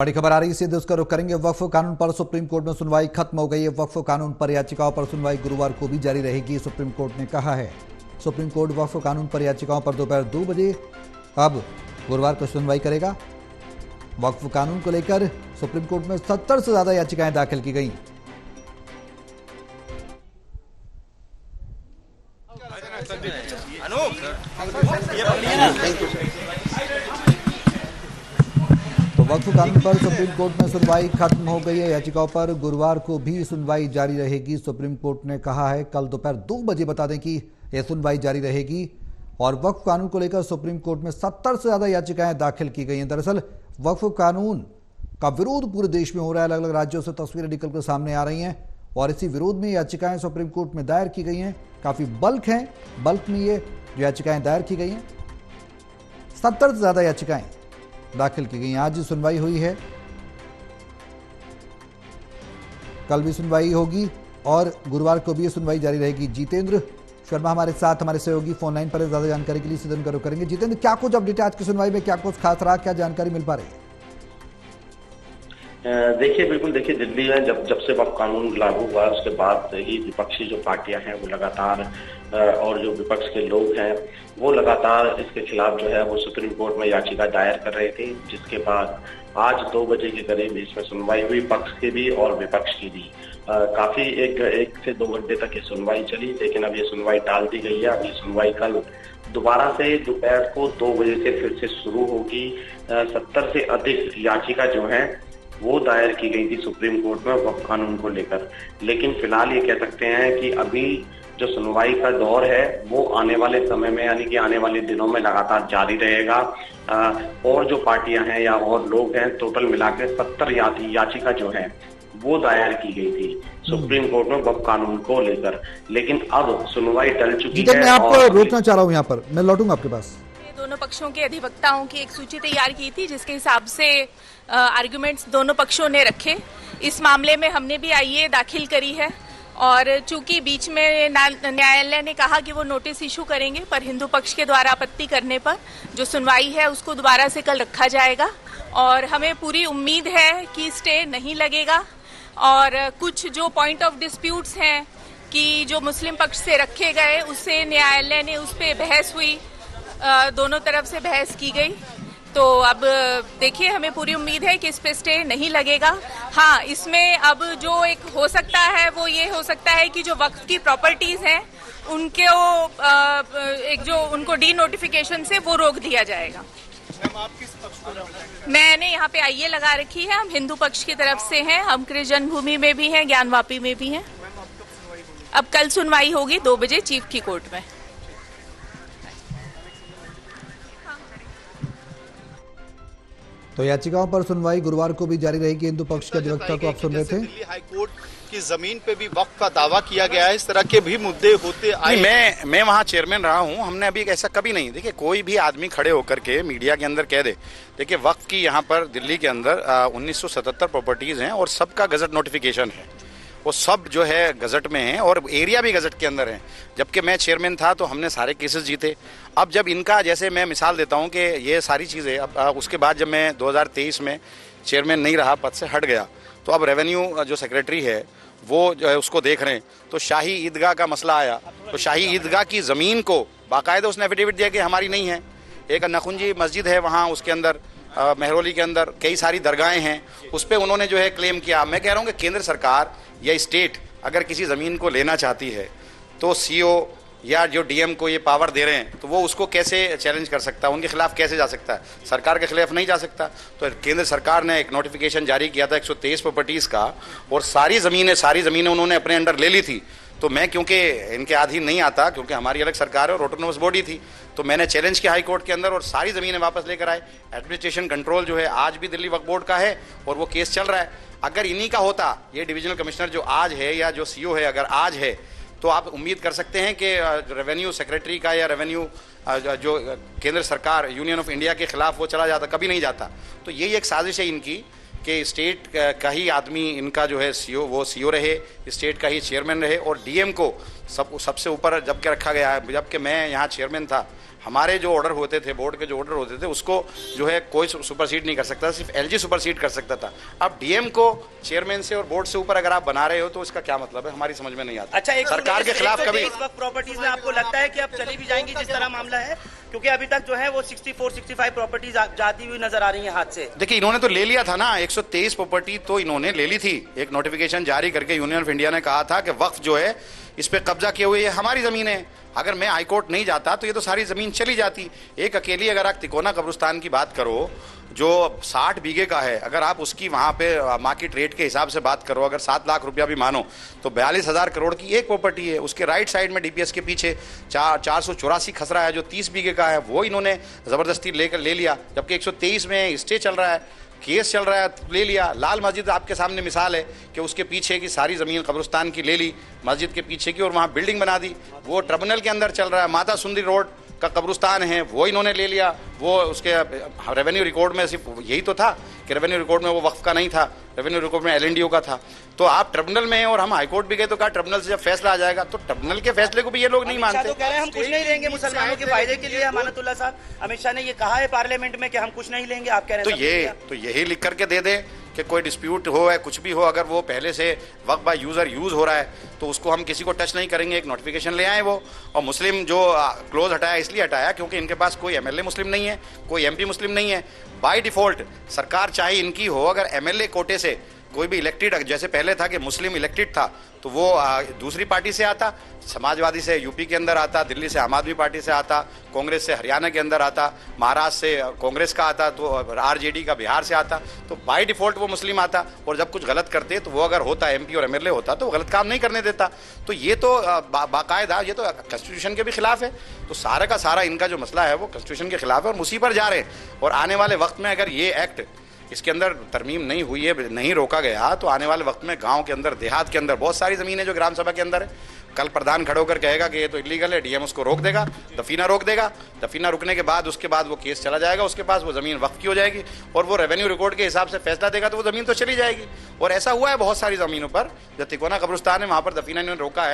बड़ी खबर आ रही है, सीधे उसका रुख करेंगे। वक्फ कानून पर सुप्रीम कोर्ट में सुनवाई खत्म हो गई है। वक्फ कानून पर याचिकाओं पर सुनवाई गुरुवार को भी जारी रहेगी, सुप्रीम कोर्ट ने कहा है। सुप्रीम कोर्ट वक्फ कानून पर याचिकाओं पर दोपहर 2 बजे अब गुरुवार को सुनवाई करेगा। वक्फ कानून को लेकर सुप्रीम कोर्ट में 70 से ज्यादा याचिकाएं दाखिल की गई। तो वक्फ कानून पर सुप्रीम कोर्ट में सुनवाई खत्म हो गई है। याचिकाओं पर गुरुवार को भी सुनवाई जारी रहेगी, सुप्रीम कोर्ट ने कहा है। कल दोपहर 2 बजे बता दें कि यह सुनवाई जारी रहेगी। और वक्फ कानून को लेकर सुप्रीम कोर्ट में 70 से ज्यादा याचिकाएं दाखिल की गई हैं। दरअसल वक्फ कानून का विरोध पूरे देश में हो रहा है। अलग अलग राज्यों से तस्वीरें निकलकर सामने आ रही हैं और इसी विरोध में याचिकाएं सुप्रीम कोर्ट में दायर की गई हैं। काफी बल्क में ये जो याचिकाएं दायर की गई हैं, 70 से ज्यादा याचिकाएं दाखिल की गई। आज सुनवाई हुई है, कल भी सुनवाई होगी और गुरुवार को भी ये सुनवाई जारी रहेगी। जितेंद्र शर्मा हमारे साथ, हमारे सहयोगी फोन लाइन पर ज्यादा जानकारी के लिए सीधे उनका रुख करेंगे। जितेंद्र, क्या कुछ अपडेट आज की सुनवाई में, क्या कुछ खास रहा, क्या जानकारी मिल पा रही है? बिल्कुल देखिए, दिल्ली में जब से वक्फ कानून लागू हुआ उसके बाद ही विपक्षी जो पार्टियां हैं वो लगातार और जो विपक्ष के लोग हैं वो लगातार इसके खिलाफ जो है वो सुप्रीम कोर्ट में याचिका दायर कर रहे थे, जिसके बाद आज 2 बजे के करीब इसमें सुनवाई हुई, पक्ष की भी और विपक्ष की भी। काफी एक से 2 घंटे तक ये सुनवाई चली, लेकिन अब ये सुनवाई टाल दी गई है। अब ये सुनवाई कल दोबारा से दोपहर को 2 बजे से फिर से शुरू होगी। 70 से अधिक याचिका जो है वो दायर की गई थी सुप्रीम कोर्ट में वक्फ कानून को लेकर, लेकिन फिलहाल ये कह सकते हैं कि अभी जो सुनवाई का दौर है वो आने वाले समय में, यानी कि आने वाले दिनों में लगातार जारी रहेगा। और जो पार्टियां हैं या और लोग हैं, टोटल मिलाकर 70 याचिका जो है वो दायर की गई थी सुप्रीम कोर्ट में वक्फ कानून को लेकर, लेकिन अब सुनवाई टल चुकी है। मैं आपको रोकना चाह रहा हूँ यहाँ पर, मैं लौटूंगा आपके पास। दोनों पक्षों के अधिवक्ताओं की एक सूची तैयार की थी, जिसके हिसाब से आर्गुमेंट्स दोनों पक्षों ने रखे। इस मामले में हमने भी आईए दाखिल करी है और चूंकि बीच में न्यायालय ने कहा कि वो नोटिस इशू करेंगे, पर हिंदू पक्ष के द्वारा आपत्ति करने पर जो सुनवाई है उसको दोबारा से कल रखा जाएगा और हमें पूरी उम्मीद है कि स्टे नहीं लगेगा। और कुछ जो पॉइंट ऑफ डिस्प्यूट्स हैं कि जो मुस्लिम पक्ष से रखे गए, उससे न्यायालय ने उस पर बहस हुई, दोनों तरफ से बहस की गई। तो अब देखिए, हमें पूरी उम्मीद है कि इस पे स्टे नहीं लगेगा। हाँ, इसमें अब जो एक हो सकता है वो ये हो सकता है कि जो वक्फ की प्रॉपर्टीज हैं उनके एक जो उनको डी नोटिफिकेशन से वो रोक दिया जाएगा। आप किस पक्ष को? मैंने यहाँ पे आईए लगा रखी है, हम हिंदू पक्ष की तरफ से हैं, हम कृष्ण जन्मभूमि में भी हैं, ज्ञानवापी में भी हैं। अब कल सुनवाई होगी 2 बजे चीफ की कोर्ट में। तो याचिकाओं पर सुनवाई गुरुवार को भी जारी रहेगी। हिंदू पक्ष के अधिवक्ता को आप सुन रहे थे। दिल्ली हाई कोर्ट की जमीन पे भी वक्फ का दावा किया गया है, इस तरह के भी मुद्दे होते आए। मैं वहाँ चेयरमैन रहा हूँ, हमने अभी ऐसा कभी नहीं। देखिए, कोई भी आदमी खड़े होकर के मीडिया के अंदर कह दे, देखिए वक्फ की यहाँ पर दिल्ली के अंदर 1977 प्रॉपर्टीज हैं और सबका गजट नोटिफिकेशन है, वो सब जो है गजट में है और एरिया भी गजट के अंदर है। जबकि मैं चेयरमैन था तो हमने सारे केसेस जीते। अब जब इनका, जैसे मैं मिसाल देता हूँ कि ये सारी चीज़ें अब उसके बाद जब मैं 2023 में चेयरमैन नहीं रहा, पद से हट गया, तो अब रेवेन्यू जो सेक्रेटरी है वो जो है उसको देख रहे हैं। तो शाही ईदगाह का मसला आया, तो शाही ईदगाह की ज़मीन को बाकायदा उसने एफिडेविट दिया कि हमारी नहीं है। एक नखुंजी मस्जिद है वहाँ, उसके अंदर मेहरौली के अंदर कई सारी दरगाहें हैं, उस पर उन्होंने जो है क्लेम किया। मैं कह रहा हूँ कि केंद्र सरकार या स्टेट अगर किसी ज़मीन को लेना चाहती है तो सीओ या जो डीएम को ये पावर दे रहे हैं तो वो उसको कैसे चैलेंज कर सकता है, उनके खिलाफ कैसे जा सकता है? सरकार के खिलाफ नहीं जा सकता। तो केंद्र सरकार ने एक नोटिफिकेशन जारी किया था 123 प्रॉपर्टीज़ का, और सारी ज़मीनें उन्होंने अपने अंडर ले ली थी। तो मैं, क्योंकि इनके अधीन नहीं आता, क्योंकि हमारी अलग सरकार है और ऑटोनोमस बॉडी थी, तो मैंने चैलेंज किया हाई कोर्ट के अंदर और सारी ज़मीनें वापस लेकर आए। एडमिनिस्ट्रेशन कंट्रोल जो है आज भी दिल्ली वक्फ बोर्ड का है और वो केस चल रहा है। अगर इन्हीं का होता, ये डिविजनल कमिश्नर जो आज है या जो सीओ है अगर आज है, तो आप उम्मीद कर सकते हैं कि रेवेन्यू सेक्रेटरी का या रेवेन्यू जो केंद्र सरकार यूनियन ऑफ इंडिया के खिलाफ वो चला जाता, कभी नहीं जाता। तो यही एक साजिश है इनकी कि स्टेट का ही आदमी इनका जो है सीओ, वो सीओ रहे, स्टेट का ही चेयरमैन रहे और डीएम को सबसे ऊपर जबकि रखा गया है। जबकि मैं यहाँ चेयरमैन था, हमारे जो ऑर्डर होते थे, बोर्ड के जो ऑर्डर होते थे, उसको जो है कोई सुपरसीड नहीं कर सकता, सिर्फ एलजी सुपरसीड कर सकता था। अब डीएम को चेयरमैन से और बोर्ड से ऊपर अगर आप बना रहे हो तो इसका क्या मतलब है, हमारी समझ में नहीं आता। अच्छा, एक सरकार के खिलाफ कभी इस वक्त प्रॉपर्टीज में आपको लगता है कि अब चली भी जाएंगी जिस तरह मामला है, क्योंकि अभी तक जो है वो 64-65 प्रॉपर्टीज जाती हुई नजर आ रही है हाथ से। देखिए, इन्होंने तो ले लिया था ना, 123 प्रॉपर्टी तो इन्होंने ले ली थी। एक नोटिफिकेशन जारी करके यूनियन ऑफ इंडिया ने कहा था कि वक्फ जो है इस पे कब्जा किए हुए, ये हमारी जमीन है। अगर मैं हाईकोर्ट नहीं जाता तो ये तो सारी जमीन चली जाती। एक अकेली अगर आप तिकोना कब्रिस्तान की बात करो जो 60 बीघे का है, अगर आप उसकी वहां पे मार्केट रेट के हिसाब से बात करो, अगर 7 लाख रुपया भी मानो तो 42,000 करोड़ की एक प्रॉपर्टी है। उसके राइट साइड में डीपीएस के पीछे 484 खसरा है जो 30 बीघे का है, वो इन्होंने जबरदस्ती लेकर ले लिया, जबकि 123 में स्टे चल रहा है, केस चल रहा है, ले लिया। लाल मस्जिद आपके सामने मिसाल है कि उसके पीछे की सारी ज़मीन कब्रिस्तान की ले ली, मस्जिद के पीछे की, और वहाँ बिल्डिंग बना दी, वो ट्रिब्यूनल के अंदर चल रहा है। माता सुंदरी रोड का कब्रिस्तान है वो इन्होंने ले लिया, वो उसके रेवेन्यू रिकॉर्ड में सिर्फ यही तो था कि रेवेन्यू रिकॉर्ड में वो वक्फ का नहीं था, रेवेन्यू रिकॉर्ड में एलएनडीओ का था। तो आप ट्रिब्यूनल में हैं और हम हाईकोर्ट भी गए तो कहा ट्रिब्यूनल से जब फैसला आ जाएगा, तो ट्रिब्यूनल के फैसले को भी ये लोग नहीं मानते। तो कह रहे हैं हम कुछ नहीं लेंगे मुसलमानों के फायदे के लिए। अमानतुल्लाह साहब, अमित शाह ने ये कहा है पार्लियामेंट में कि हम कुछ नहीं लेंगे, आप कह रहे हैं तो यही लिख करके दे दे कि कोई डिस्प्यूट हो है, कुछ भी हो, अगर वो पहले से वक्त बाय यूजर यूज हो रहा है तो उसको हम किसी को टच नहीं करेंगे। एक नोटिफिकेशन ले आए वो, और मुस्लिम जो क्लोज हटाया इसलिए हटाया क्योंकि इनके पास कोई एमएलए मुस्लिम नहीं है, कोई एमपी मुस्लिम नहीं है। बाय डिफॉल्ट सरकार चाहे इनकी हो, अगर एमएलए कोटे से कोई भी इलेक्टेड, जैसे पहले था कि मुस्लिम इलेक्टेड था तो वो दूसरी पार्टी से आता, समाजवादी से यूपी के अंदर आता, दिल्ली से आम आदमी पार्टी से आता, कांग्रेस से हरियाणा के अंदर आता, महाराष्ट्र से कांग्रेस का आता, तो आरजेडी का बिहार से आता, तो बाय डिफॉल्ट वो मुस्लिम आता। और जब कुछ गलत करते तो वो अगर होता एमपी और एमएलए होता तो वो गलत काम नहीं करने देता। तो ये तो बाकायदा ये तो कॉन्स्टिट्यूशन के भी खिलाफ है। तो सारा का सारा इनका जो मसला है वो कॉन्स्टिट्यूशन के खिलाफ है और उसी पर जा रहे हैं। और आने वाले वक्त में अगर ये एक्ट इसके अंदर तरमीम नहीं हुई है, नहीं रोका गया, तो आने वाले वक्त में गांव के अंदर, देहात के अंदर बहुत सारी ज़मीन है जो ग्राम सभा के अंदर है। कल प्रधान खड़े होकर कहेगा कि ये तो इलीगल है, डीएम उसको रोक देगा, दफीना रोक देगा। दफीना रुकने के बाद उसके बाद वो केस चला जाएगा, उसके पास वो ज़मीन वक्फ की हो जाएगी और वो रेवेन्यू रिकॉर्ड के हिसाब से फैसला देगा तो वो ज़मीन तो चली जाएगी। और ऐसा हुआ है बहुत सारी ज़मीनों पर, जो तिकोना कब्रिस्तान है वहाँ पर दफीना इन्होंने रोका है।